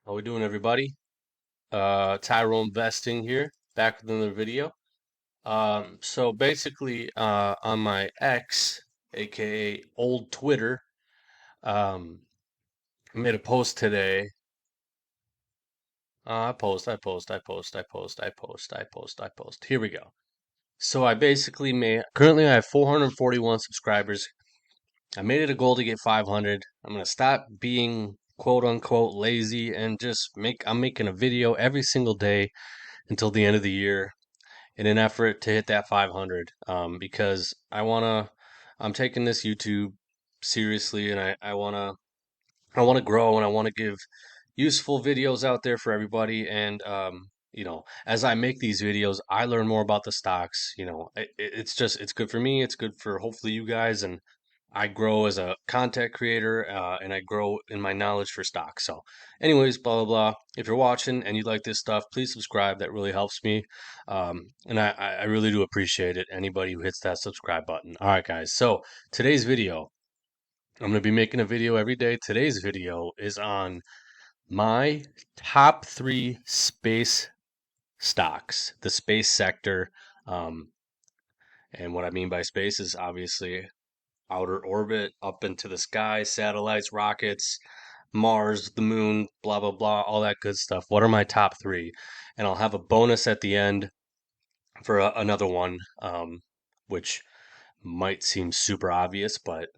How we doing, everybody? Tyrone Investing here, back with another video. So basically, on my X, aka old Twitter, um, I made a post today. I post. Here we go. So I basically currently I have 441 subscribers. I made it a goal to get 500. I'm gonna stop being quote unquote lazy and I'm making a video every single day until the end of the year in an effort to hit that 500 because I'm taking this YouTube seriously, and I want to grow, and I want to give useful videos out there for everybody. And as I make these videos, I learn more about the stocks. It's good for me, it's good for hopefully you guys, and I grow as a content creator, and I grow in my knowledge for stocks. So, anyways, blah blah blah. If you're watching and you like this stuff, please subscribe. That really helps me, and I really do appreciate it. Anybody who hits that subscribe button. All right, guys. So today's video, I'm going to be making a video every day. Today's video is on my top three space stocks, the space sector. Um, and what I mean by space is obviously outer orbit, up into the sky, satellites, rockets, Mars, the moon, blah, blah, blah, all that good stuff. What are my top three? And I'll have a bonus at the end for another one, which might seem super obvious, but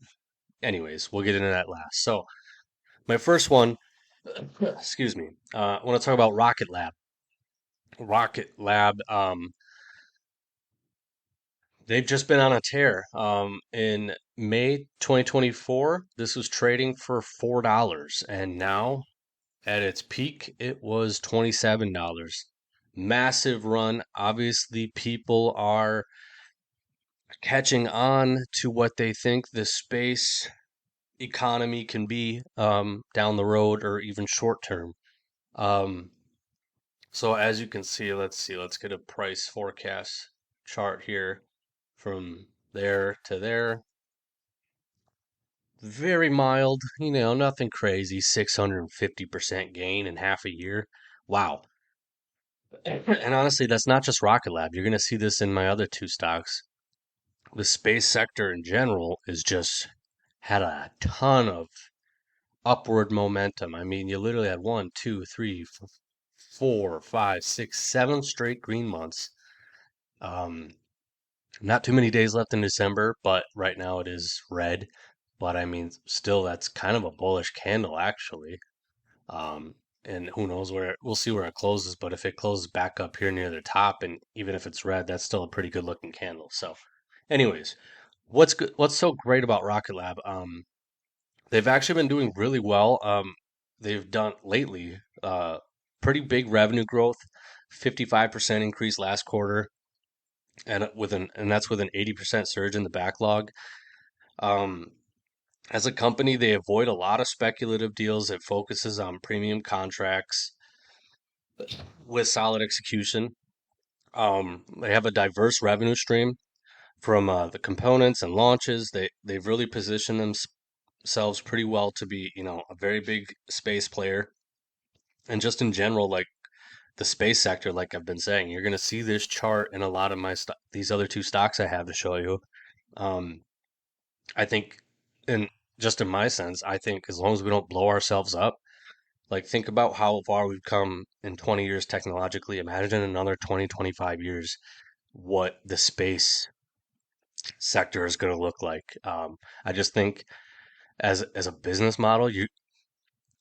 anyways, we'll get into that last. So, my first one, excuse me, I want to talk about Rocket Lab. Rocket Lab, they've just been on a tear. In May 2024, this was trading for $4, and now at its peak, it was $27. Massive run. Obviously, people are catching on to what they think the space economy can be, down the road or even short term. Um, so as you can see, let's get a price forecast chart here from there to there. Very mild, nothing crazy. 650% gain in half a year. Wow. And honestly, that's not just Rocket Lab. You're going to see this in my other two stocks. The space sector in general is just had a ton of upward momentum. I mean, you literally had one, two, three, four, five, six, 7 straight green months. Um, Not too many days left in December, but right now it is red. But I mean, still, that's kind of a bullish candle, actually. Um, and who knows we'll see where it closes, but if it closes back up here near the top, and even if it's red, that's still a pretty good looking candle. So, anyways, what's so great about Rocket Lab? They've actually been doing really well. They've done lately, pretty big revenue growth, 55% increase last quarter, and that's with an 80% surge in the backlog. Um, as a company, they avoid a lot of speculative deals. It focuses on premium contracts with solid execution. They have a diverse revenue stream from the components and launches. They've really positioned themselves pretty well to be, a very big space player. And just in general, like the space sector, like I've been saying, you're going to see this chart in a lot of these other two stocks I have to show you. Um, I think, and just in my sense, I think as long as we don't blow ourselves up, like think about how far we've come in 20 years technologically. Imagine another 20, 25 years what the space sector is going to look like. I just think as a business model,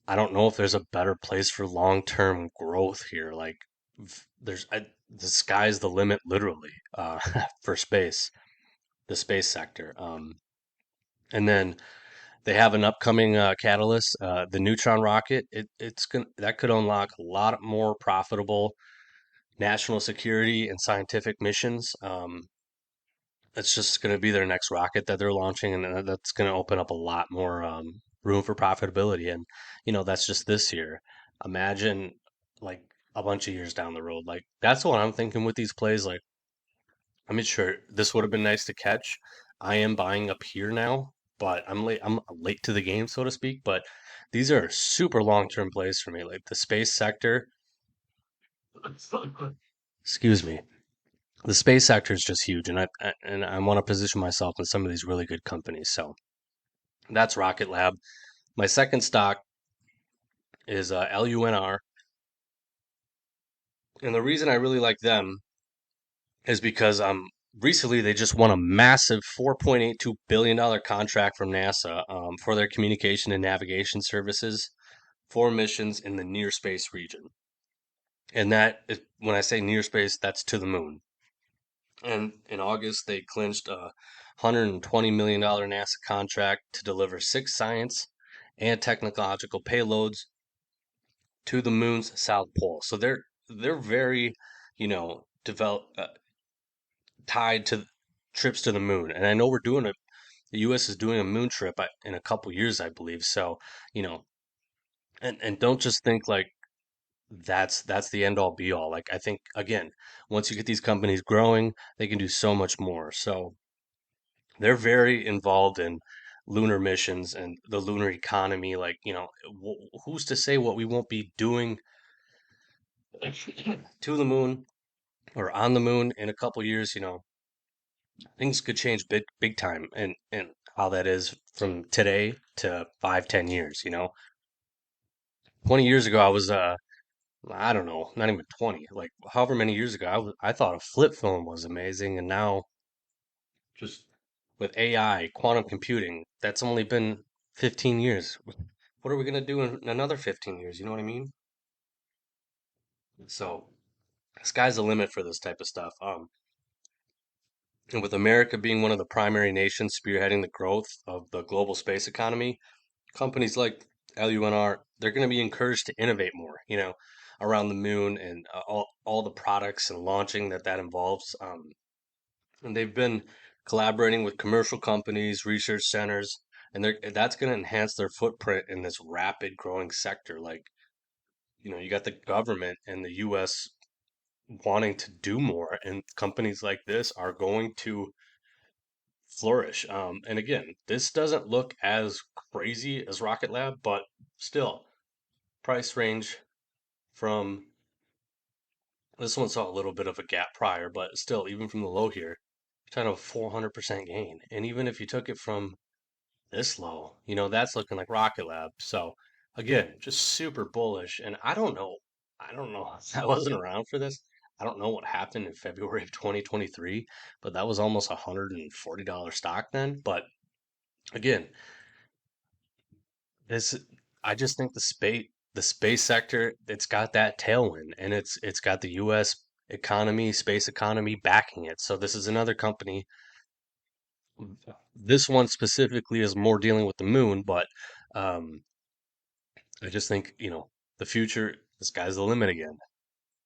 I don't know if there's a better place for long-term growth here. Like the sky's the limit, literally, for the space sector. And then they have an upcoming catalyst, the neutron rocket. That could unlock a lot more profitable national security and scientific missions. It's just going to be their next rocket that they're launching, and that's going to open up a lot more room for profitability. And that's just this year. Imagine like a bunch of years down the road. Like that's what I'm thinking with these plays. Like, I mean, sure, this would have been nice to catch. I am buying up here now, but I'm late to the game, so to speak. But these are super long-term plays for me. Like the space sector, excuse me, the space sector is just huge, and I want to position myself in some of these really good companies. So that's Rocket Lab. My second stock is LUNR, and the reason I really like them is because recently they just won a massive $4.82 billion contract from NASA for their communication and navigation services for missions in the near space region. And that is, when I say near space, that's to the moon. And in August, they clinched a $120 million NASA contract to deliver six science and technological payloads to the moon's south pole. So they're very, develop tied to trips to the moon. And I know the U.S. is doing a moon trip in a couple years, I believe. So, you know, and don't just think like that's the end all be all. Like I think again, once you get these companies growing, they can do so much more. So they're very involved in lunar missions and the lunar economy. Like, who's to say what we won't be doing to the moon or on the moon in a couple years? Things could change big time, and how that is from today to 5, 10 years. 20 years ago, I don't know, not even 20, like however many years ago, I thought a flip phone was amazing, and now just with AI, quantum computing, that's only been 15 years. What are we gonna do in another 15 years? You know what I mean? So, sky's the limit for this type of stuff. And with America being one of the primary nations spearheading the growth of the global space economy, companies like LUNR, they're going to be encouraged to innovate more, around the moon and all the products and launching that involves. And they've been collaborating with commercial companies, research centers, and that's going to enhance their footprint in this rapid growing sector. Like, you got the government and the US wanting to do more, and companies like this are going to flourish. And again, this doesn't look as crazy as Rocket Lab, but still, price range from this one saw a little bit of a gap prior, but still, even from the low here, you're talking about 400% gain. And even if you took it from this low, that's looking like Rocket Lab. So again, just super bullish. And I don't know, I wasn't around for this. I don't know what happened in February of 2023, but that was almost $140 stock then. But again, this I just think the space sector, it's got that tailwind, and it's got the US economy, space economy backing it. So this is another company. This one specifically is more dealing with the moon, but um I just think, the future, the sky's the limit again,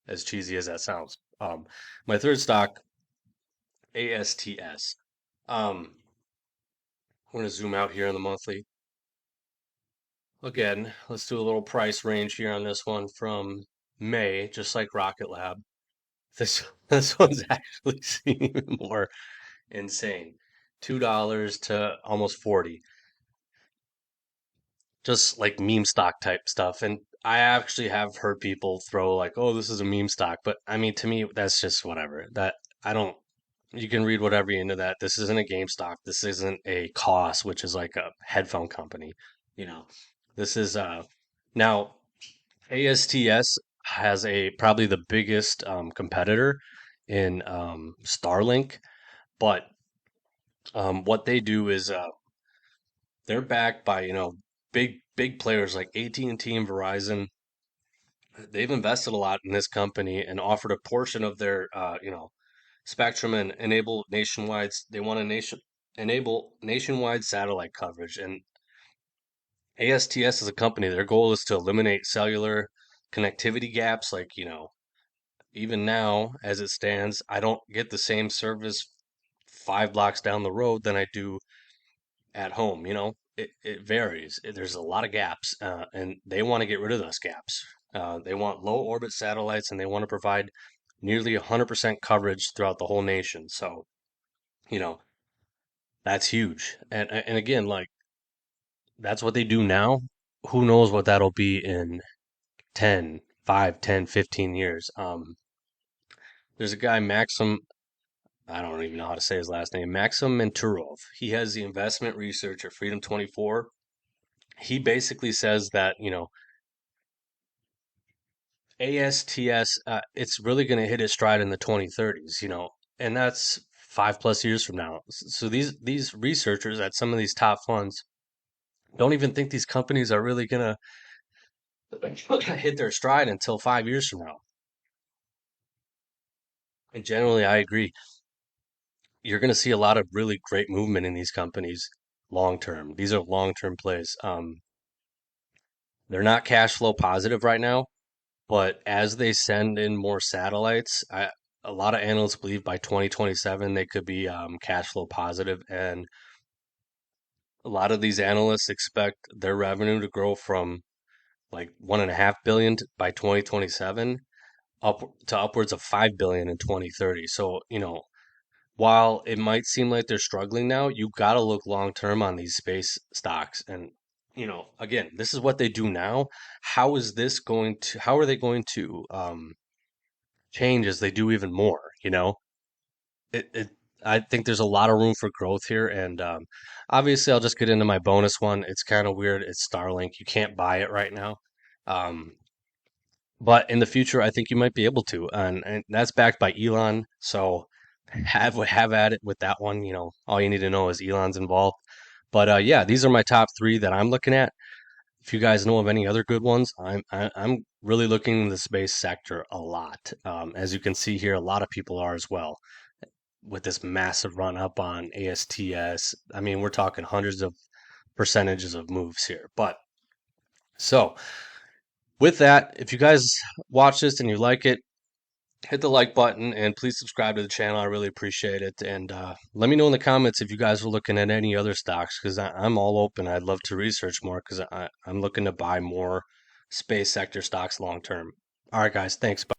as cheesy as that sounds. My third stock, ASTS. I'm going to zoom out here on the monthly. Again, let's do a little price range here on this one from May, just like Rocket Lab. This one's actually even more insane. $2 to almost 40. Just like meme stock type stuff. And I actually have heard people throw like, "Oh, this is a meme stock," but I mean, to me, that's just whatever. That I don't. You can read whatever you into that. This isn't a game stock. This isn't a cost, which is like a headphone company. You know, this is now ASTS has a probably the biggest competitor in Starlink, but what they do is they're backed by big players like AT&T and T and Verizon. They've invested a lot in this company and offered a portion of their spectrum and enable nationwide. They want to enable nationwide satellite coverage. And ASTS is a company. Their goal is to eliminate cellular connectivity gaps. Like even now, as it stands, I don't get the same service 5 blocks down the road than I do at home. It varies. There's a lot of gaps, and they want to get rid of those gaps. They want low orbit satellites, and they want to provide nearly 100% coverage throughout the whole nation. So, you know, That's huge. And again, like that's what they do now. Who knows what that'll be in 10, 5, 10, 15 years. There's a guy, Maxim, I don't even know how to say his last name, Maxim Menturov. He has the investment research at Freedom 24. He basically says that, ASTS, it's really going to hit its stride in the 2030s, and that's 5 plus years from now. So these researchers at some of these top funds don't even think these companies are really going to hit their stride until 5 years from now. And generally, I agree. You're going to see a lot of really great movement in these companies long term. These are long term plays. They're not cash flow positive right now, but as they send in more satellites, a lot of analysts believe by 2027 they could be cash flow positive, and a lot of these analysts expect their revenue to grow from like 1.5 billion by 2027 up to upwards of 5 billion in 2030. So, while it might seem like they're struggling now, you got to look long term on these space stocks. And, again, this is what they do now. How are they going to change as they do even more? It I think there's a lot of room for growth here. And obviously, I'll just get into my bonus one. It's kind of weird. It's Starlink. You can't buy it right now. Um, but in the future, I think you might be able to, and that's backed by Elon. So have at it with that one. All you need to know is Elon's involved. But yeah, these are my top three that I'm looking at. If you guys know of any other good ones, I'm really looking in the space sector a lot. As you can see here, a lot of people are as well with this massive run up on ASTS. I mean, we're talking hundreds of percentages of moves here. But so with that, if you guys watch this and you like it, hit the like button and please subscribe to the channel. I really appreciate it. And let me know in the comments if you guys are looking at any other stocks because I'm all open. I'd love to research more because I'm looking to buy more space sector stocks long term. All right, guys. Thanks. Bye.